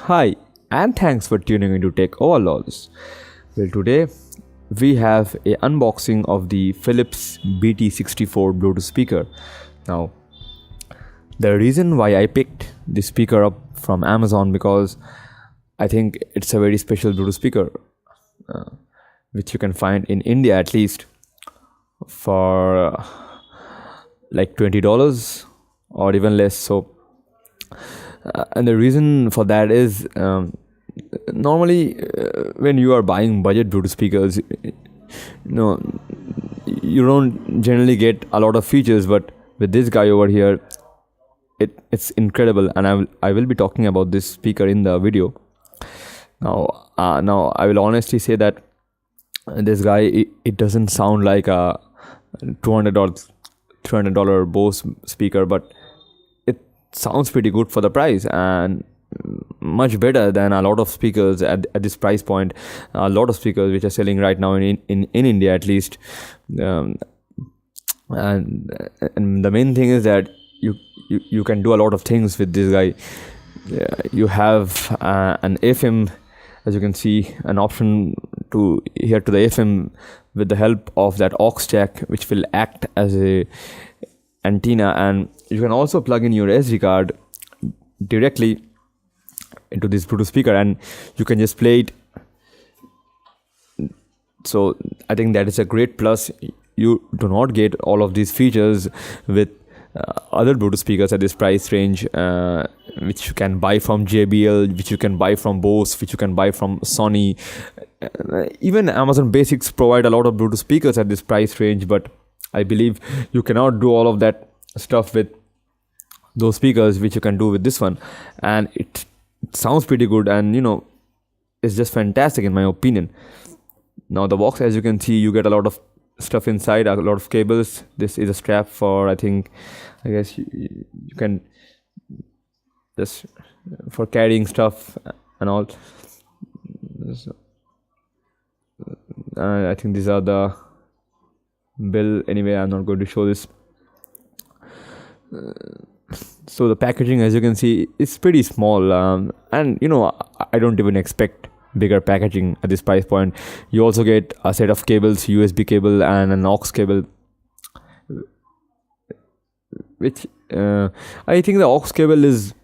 Hi, and thanks for tuning into Tech Overlords. Well, today we have a unboxing of the Philips BT64 Bluetooth speaker. Now, the reason why I picked this speaker up from Amazon because I think it's a very special Bluetooth speaker, which you can find in India at least for like $20 or even less. So, and the reason for that is normally when you are buying budget Bluetooth speakers, you don't generally get a lot of features, but with this guy over here, it's incredible, and I will be talking about this speaker in the video. Now I will honestly say that this guy, it doesn't sound like a $200 Bose speaker, but it sounds pretty good for the price and much better than a lot of speakers at this price point. A lot of speakers which are selling right now in India at least, and the main thing is that you can do a lot of things with this guy. You have an FM, as you can see, an option to hear to the FM with the help of that aux jack, which will act as a antenna, and you can also plug in your SD card directly into this Bluetooth speaker and you can just play it. So I think that is a great plus. You do not get all of these features with other Bluetooth speakers at this price range, which you can buy from JBL, which you can buy from Bose, which you can buy from Sony. Even Amazon Basics provide a lot of Bluetooth speakers at this price range, but I believe you cannot do all of that stuff with those speakers which you can do with this one, and it sounds pretty good, and it's just fantastic in my opinion. Now the box, as you can see, you get a lot of stuff inside, a lot of cables. This is a strap for, I guess you can just for carrying stuff and all. So, I think these are the bill. Anyway, I'm not going to show this. So the packaging, as you can see, is pretty small, and I don't even expect bigger packaging at this price point. You also get a set of cables, USB cable and an aux cable, which I think the aux cable is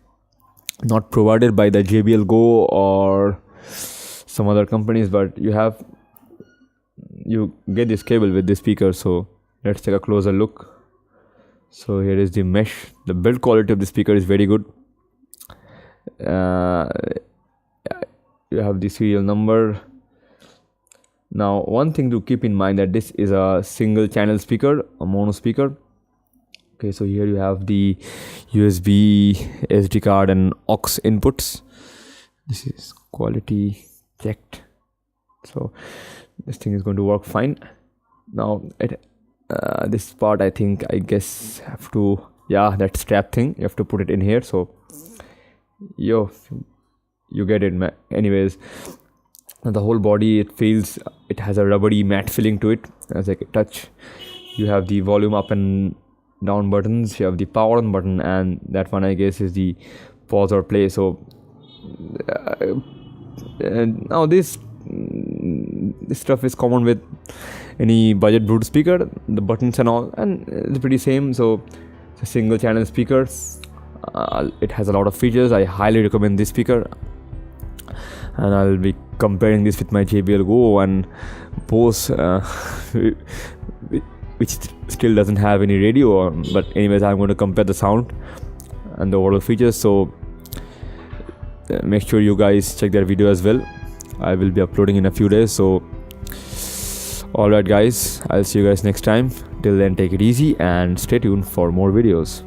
not provided by the JBL Go or some other companies, but you get this cable with this speaker. So let's take a closer look. So here is the mesh. The build quality of the speaker is very good. You have the serial number. Now, one thing to keep in mind that this is a single channel speaker, a mono speaker. Okay, so here you have the USB, SD card and aux inputs. This is quality checked. So this thing is going to work fine. Now this part, I guess have to, that strap thing, you have to put it in here. So you get it. Anyways, the whole body, it has a rubbery matte feeling to it as I touch. You have the volume up and down buttons, you have the power on button, and that one I guess is the pause or play. So now this stuff is common with any budget Bluetooth speaker, the buttons and all, and it's pretty same. So it's a single channel speaker. It has a lot of features. I highly recommend this speaker, and I'll be comparing this with my JBL Go and Bose, which still doesn't have any radio, but anyways, I'm going to compare the sound and the overall features. So make sure you guys check that video as well. I will be uploading in a few days. So alright guys, I'll see you guys next time. Till then, take it easy and stay tuned for more videos.